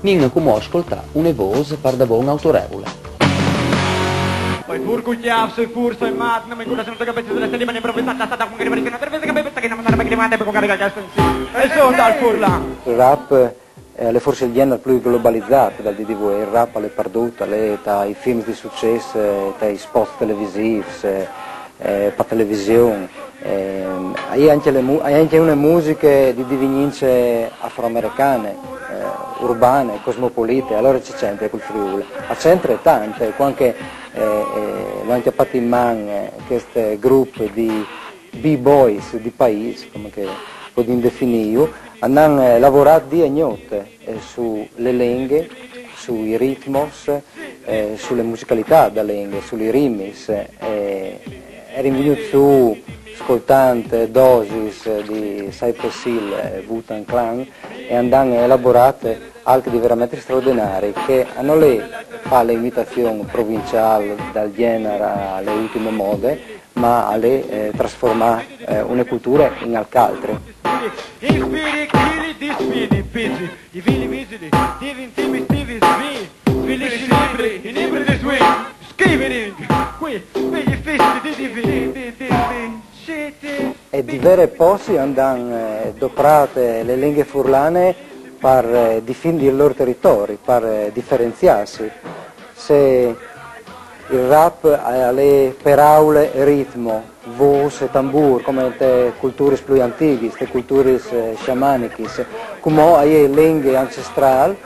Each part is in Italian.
nin come ascoltare una voce per da buon autorevole. Poi furcucchiav, sui fur, sui mat, non mi cura se non tocca pezzi delle settimane improvvisate, stata con che una cerveza che bevetta che non andava che rimane per carica il e sono dal furla. Il rap è forse il genere più globalizzato dal DDV, il rap è perdute, dai film di successo, dai spot televisivi, per televisione, hai anche una musica di divininze afroamericane, urbane, cosmopolite, allora c'è gente col Friuli, a centro è tante, anche l'ho anche fatto in man questo gruppo di b-boys di paese, come che posso definire, hanno lavorato di e notte sulle lingue, sui ritmos, sulle musicalità delle lingue, sui rimis, era venuto su ascoltante dosis di Cypress Hill e Wu-Tang Clan e hanno elaborato altri di veramente straordinari che hanno lì fa le imitazioni provinciali dal genere alle ultime mode, ma alle trasformare una cultura in altre. E di vere posti hanno doprate le lingue furlane per difendere i loro territori, per differenziarsi. Se il rap ha le paraule ritmo, voce, tambur, come le culture più antiche, le culture sciamaniche, come ha le lingue ancestrali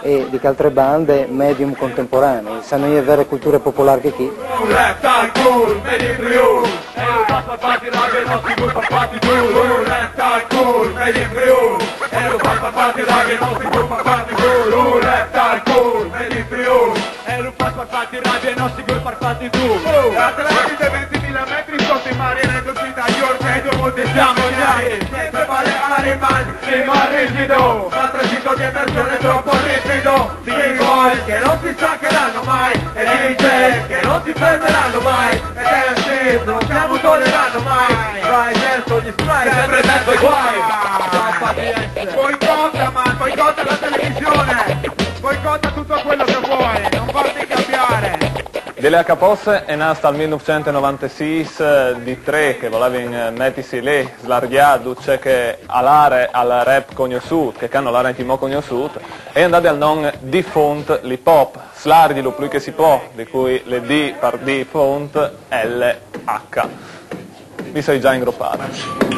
e di altre bande medium contemporanee, se non è vera cultura popolare che chi. Fatti radio e non sicuro per fatti tu. Atleti di 20.000 metri sotto i mari ridotti da York e dopo te siamo già sempre vale animali, clima rigido, ma transito di persone troppo rigido. DJ che non si staccheranno mai e DJ che non si fermeranno mai e te non siamo tolleranno mai. Vai verso gli strike, sempre dentro i guai. Boicotta man, boicotta la televisione, boicotta tutto quello che vuoi, non farti cambiare. Delle Caposse è nata nel 1996 di tre che volevano mettersi lì, slargiato, c'è che all'area al rap conosciuto, che hanno l'area anche conosciuto, e andate al nome di font l'hip hop, slargi lo più che si può, di cui le D per di font LH. Mi sei già ingroppato.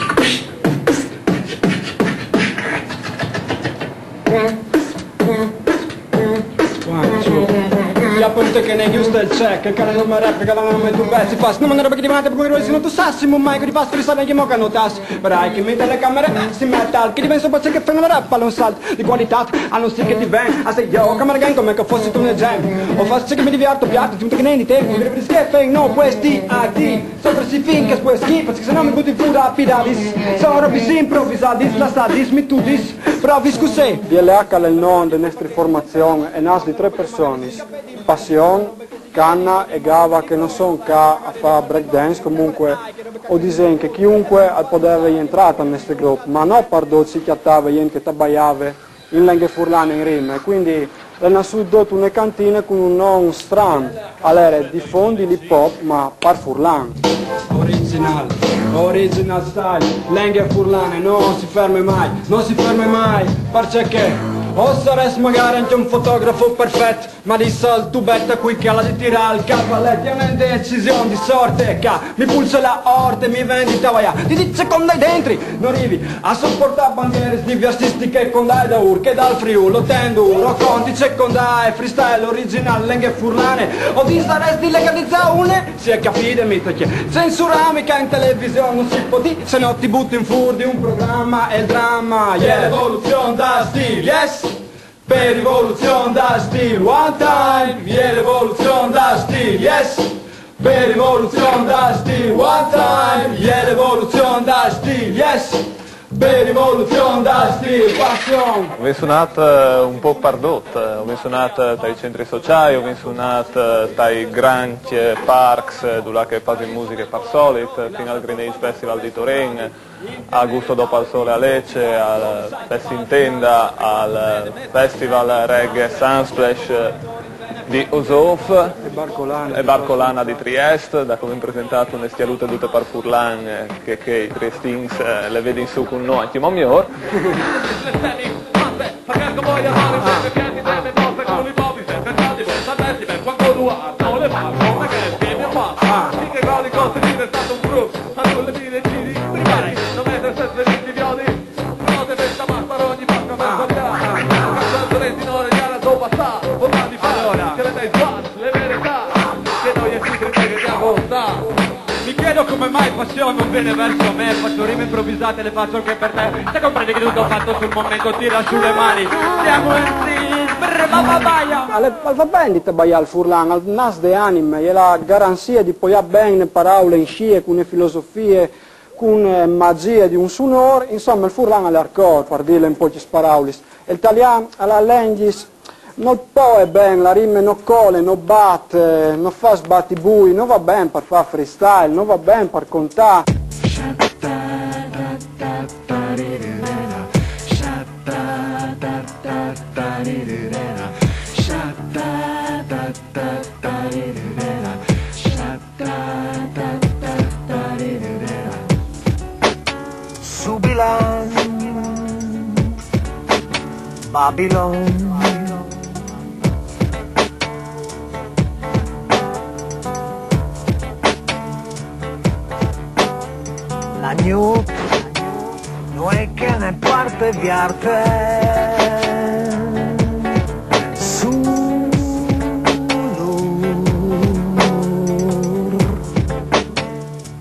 Ja punte che ne giusto il check, che non mi rap, che non mi tu pezzi fast, non mi rap che diventa per cui se non tu sassi, ma mai che di fast risale che mo canno tas, però che mette le camere, si mette al che diventa pezzi che fanno rap all'un salto di qualità, hanno sì che ti ven, a se io camera gang come che fossi tu nel jam, o faccio che mi diverto piatto, tu che ne di te, mi devi schieffare, no questi atti, sopra si finché poi schifo, perché se no mi butti fuori a pidavis, sono robi si improvvisadis, la sadis, mi tudis, provi scusate. DLH è il nome della nostra formazione, è nato di tre persone, Passione, Canna e Gava, che non sono qua a fare breakdance, comunque o disegno che chiunque poteva entrare nel nostro gruppo, ma non per dove si chiattava, che tabbaiava in lingue furlane in rima, e quindi è nasciuto una cantina con un nome strano, allora di fondi l'hip hop, ma per furlan. Original style, lingue furlane, non si ferma mai, non si ferma mai, perché o saresti magari anche un fotografo perfetto, ma di solito tu betta qui che alla di tirare il cavalletto, è una decisione di sorte che mi pulsa la orte, mi vendita vaia, di 10 secondi dentro, non arrivi a sopportare bandiere diversistiche con dai da che dal Friuli, tendo, o conti secondai, freestyle originale, lingue furlane, o di saresti legalizzare une, si è capito mica che censurami che in televisione non si può dire, se no ti butto in fur di un programma e il dramma, yeah, evoluzione da stile, yes! Per rivoluzione da stile, one time, yeah, rivoluzione da stile, yes! Per rivoluzione da stile, one time, yeah, rivoluzione da stile, yes! Be rivoluzione da stil, passion. Ho suonato un po' pardot, ho suonato dai centri sociali, ho suonato dai grandi parks, dove che fanno musica per solito, fino al Green Age Festival di Turin, a Gusto dopo al Sole a Lecce, al Fest in Tenda, al Festival Reggae Sunsplash di Osof e Barcolana di Trieste, da come ho presentato un stialute tutte per Furlan che i Triestins le vedi in su con noi anche miglior. Mi chiedo come mai passione non viene verso me. Faccio rime improvvisate, le faccio anche per te. Se comprendi che tutto fatto sul momento, tira sulle mani. Siamo in va bene di baiare il Furlan, al nas de anime, è la garanzia di poi bene parole in scie, con le filosofie, con magie di un sonore, insomma il Furlan all'arcor, per dirle un po' di sparaulis. L'italiano alla lengis non può è bene, la rime non cole, non batte, non fa sbattibui, non va bene per fare freestyle, non va bene per contare. Subilan, Babylon. La new no es que ne parte viarte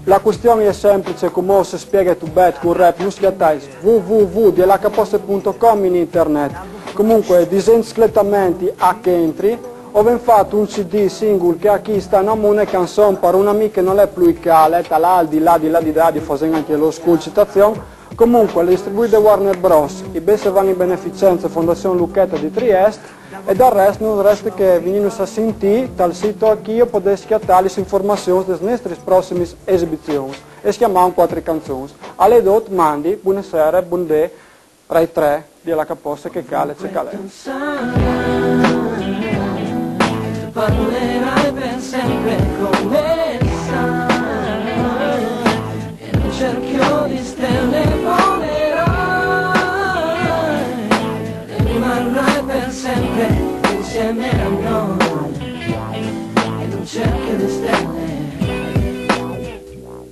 La questione è semplice, come si spiega tu bet con rap, non schiattai www.dlhposte.com in internet. Comunque, disegni schlettamenti a che entri, ho fatto un CD single che a chi sta in una canzone per un amico che non è più cale, al di là di facendo anche lo school citazione. Comunque, le distribuite Warner Bros. I besse vanno in beneficenza Fondazione Lucchetta di Trieste e dal resto non resta che venire a sentire dal sito a chi io potessi schiattare le informazioni delle nostre prossime esibizioni e schiamavamo 4 canzoni. Alle dot mandi, buonasera, buondì, Rai 3 di La Caposta che cale, c'è calè. Parlerai per sempre con me, e in un cerchio di stelle volerai e rimarrai per sempre insieme a noi, in un cerchio di stelle.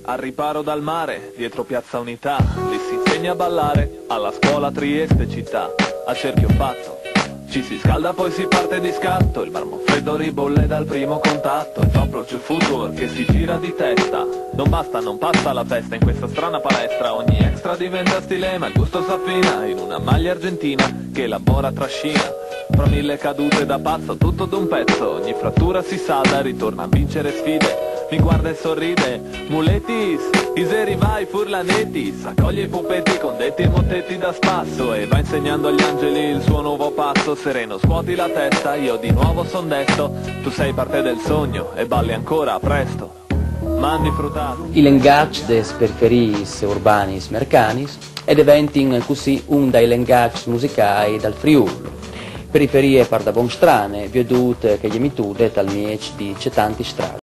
Al riparo dal mare, dietro Piazza Unità, lì si insegna a ballare, alla scuola Trieste città, a cerchio fatto. Ci si scalda poi si parte di scatto, il marmo freddo ribolle dal primo contatto, è proprio il futuro che si gira di testa. Non basta, non passa la festa in questa strana palestra, ogni extra diventa stile ma il gusto s'affina in una maglia argentina che elabora trascina. Fra 1000 cadute da pazzo, tutto d'un pezzo, ogni frattura si salda, ritorna a vincere sfide. Mi guarda e sorride, muletis, iseri vai furlanetis, accoglie i pupetti con detti e mottetti da spasso e va insegnando agli angeli il suo nuovo passo. Sereno, scuoti la testa, io di nuovo son desto, tu sei parte del sogno e balli ancora presto. Manni frutato. Il langage des periferis urbanis mercanis ed eventing così un dai langage musicali dal Friuli. Periferie par da bon strane, vedute che gli emitude tal miec di cetanti strade.